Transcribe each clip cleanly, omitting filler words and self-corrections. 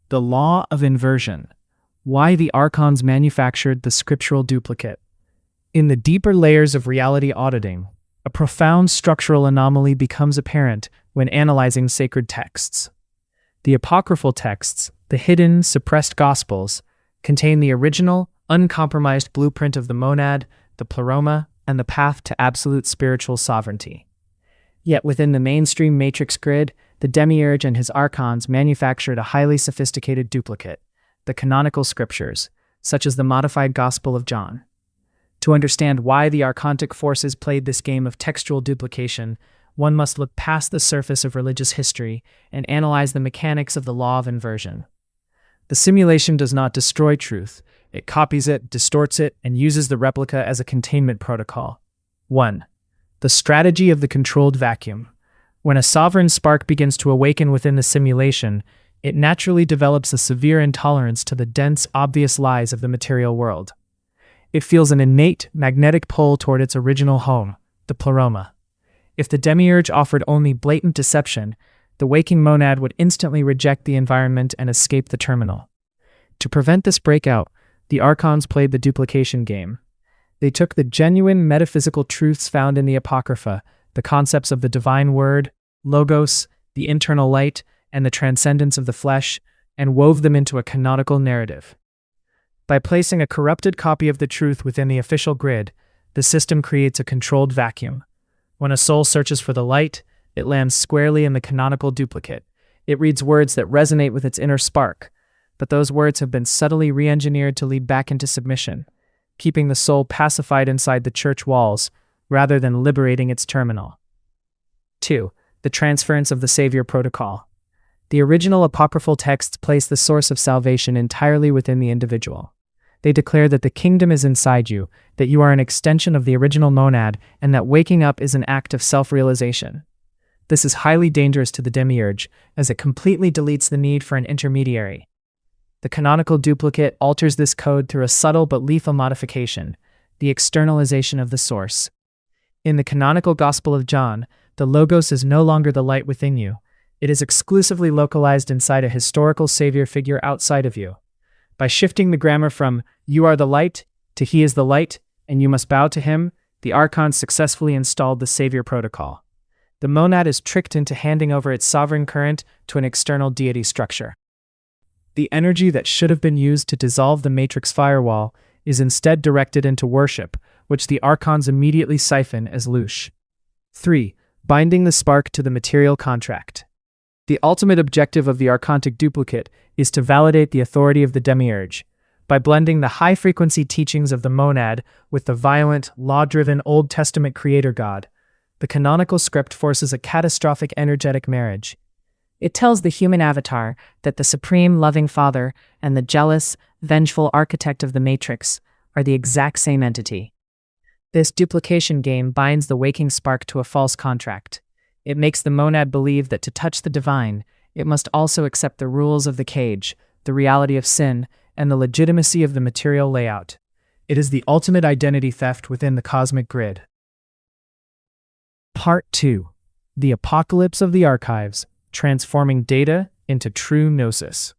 The law of inversion. Why the archons manufactured the scriptural duplicate. In the deeper layers of reality auditing, a profound structural anomaly becomes apparent when analyzing sacred texts. The apocryphal texts, the hidden, suppressed gospels, contain the original, uncompromised blueprint of the monad, the pleroma, and the path to absolute spiritual sovereignty. Yet within the mainstream matrix grid, the demiurge and his archons manufactured a highly sophisticated duplicate, the canonical scriptures, such as the modified Gospel of John. To understand why the archontic forces played this game of textual duplication, one must look past the surface of religious history and analyze the mechanics of the law of inversion. The simulation does not destroy truth. It copies it, distorts it, and uses the replica as a containment protocol. 1. The strategy of the controlled vacuum. When a sovereign spark begins to awaken within the simulation, it naturally develops a severe intolerance to the dense, obvious lies of the material world. It feels an innate, magnetic pull toward its original home, the pleroma. If the demiurge offered only blatant deception, the waking monad would instantly reject the environment and escape the terminal. To prevent this breakout, the archons played the duplication game. They took the genuine metaphysical truths found in the Apocrypha, the concepts of the divine word, logos, the internal light, and the transcendence of the flesh, and wove them into a canonical narrative. By placing a corrupted copy of the truth within the official grid, the system creates a controlled vacuum. When a soul searches for the light, it lands squarely in the canonical duplicate. It reads words that resonate with its inner spark, but those words have been subtly re-engineered to lead back into submission, keeping the soul pacified inside the church walls, rather than liberating its terminal. 2. The transference of the Savior protocol. The original apocryphal texts place the source of salvation entirely within the individual. They declare that the kingdom is inside you, that you are an extension of the original monad, and that waking up is an act of self-realization. This is highly dangerous to the demiurge, as it completely deletes the need for an intermediary. The canonical duplicate alters this code through a subtle but lethal modification, the externalization of the source. In the canonical Gospel of John, the Logos is no longer the light within you. It is exclusively localized inside a historical savior figure outside of you. By shifting the grammar from "you are the light" to "he is the light, and you must bow to him," the archons successfully installed the savior protocol. The monad is tricked into handing over its sovereign current to an external deity structure. The energy that should have been used to dissolve the matrix firewall is instead directed into worship, which the archons immediately siphon as louche. 3. Binding the spark to the material contract. The ultimate objective of the archontic duplicate is to validate the authority of the demiurge. By blending the high-frequency teachings of the monad with the violent, law-driven Old Testament creator god, the canonical script forces a catastrophic energetic marriage. It tells the human avatar that the supreme loving father and the jealous, vengeful architect of the matrix are the exact same entity. This duplication game binds the waking spark to a false contract. It makes the monad believe that to touch the divine, it must also accept the rules of the cage, the reality of sin, and the legitimacy of the material layout. It is the ultimate identity theft within the cosmic grid. Part 2. The Apocalypse of the Archives, transforming data into true gnosis.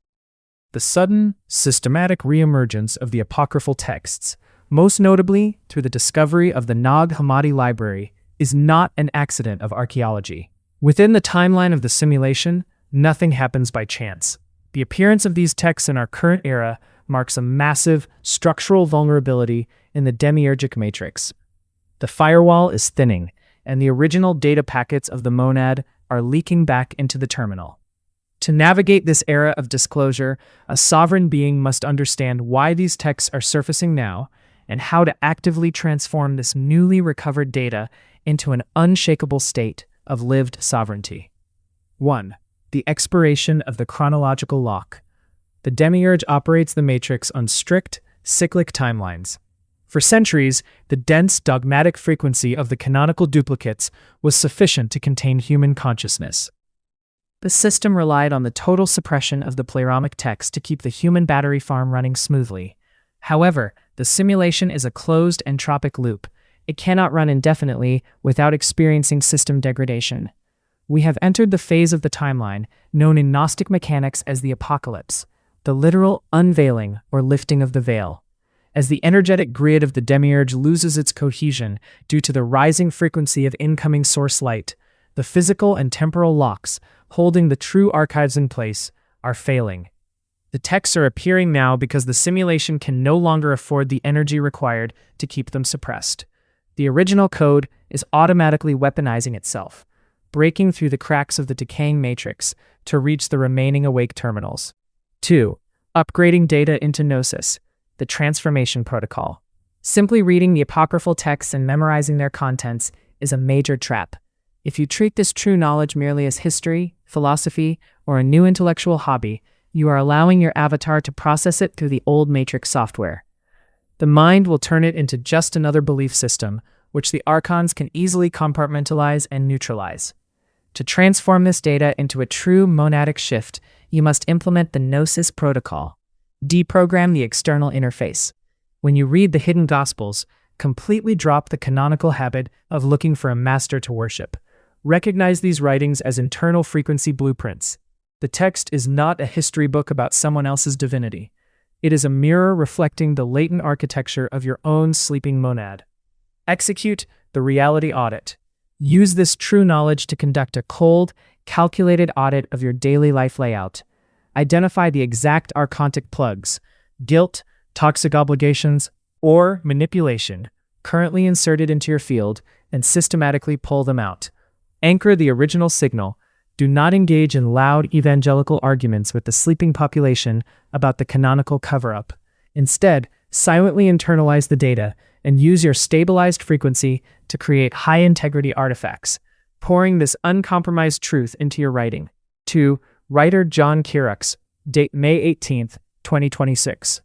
The sudden, systematic reemergence of the apocryphal texts, most notably through the discovery of the Nag Hammadi library, is not an accident of archaeology. Within the timeline of the simulation, nothing happens by chance. The appearance of these texts in our current era marks a massive structural vulnerability in the demiurgic matrix. The firewall is thinning, and the original data packets of the monad are leaking back into the terminal. To navigate this era of disclosure, a sovereign being must understand why these texts are surfacing now and how to actively transform this newly recovered data into an unshakable state of lived sovereignty. 1. The expiration of the chronological lock. The demiurge operates the matrix on strict, cyclic timelines. For centuries, the dense, dogmatic frequency of the canonical duplicates was sufficient to contain human consciousness. The system relied on the total suppression of the pleromic text to keep the human battery farm running smoothly. However, the simulation is a closed entropic loop. It cannot run indefinitely without experiencing system degradation. We have entered the phase of the timeline, known in Gnostic mechanics as the apocalypse, the literal unveiling or lifting of the veil. As the energetic grid of the demiurge loses its cohesion due to the rising frequency of incoming source light, the physical and temporal locks holding the true archives in place are failing. The texts are appearing now because the simulation can no longer afford the energy required to keep them suppressed. The original code is automatically weaponizing itself, breaking through the cracks of the decaying matrix to reach the remaining awake terminals. 2. Upgrading data into Gnosis, the transformation protocol. Simply reading the apocryphal texts and memorizing their contents is a major trap. If you treat this true knowledge merely as history, philosophy, or a new intellectual hobby, you are allowing your avatar to process it through the old matrix software. The mind will turn it into just another belief system, which the archons can easily compartmentalize and neutralize. To transform this data into a true monadic shift, you must implement the Gnosis protocol. Deprogram the external interface. When you read the hidden Gospels, completely drop the canonical habit of looking for a master to worship. Recognize these writings as internal frequency blueprints. The text is not a history book about someone else's divinity. It is a mirror reflecting the latent architecture of your own sleeping monad. Execute the reality audit. Use this true knowledge to conduct a cold, calculated audit of your daily life layout. Identify the exact archontic plugs, guilt, toxic obligations, or manipulation currently inserted into your field and systematically pull them out. Anchor the original signal. Do not engage in loud evangelical arguments with the sleeping population about the canonical cover-up. Instead, silently internalize the data and use your stabilized frequency to create high-integrity artifacts, pouring this uncompromised truth into your writing. 2. Writer John Kirux, date May 18, 2026.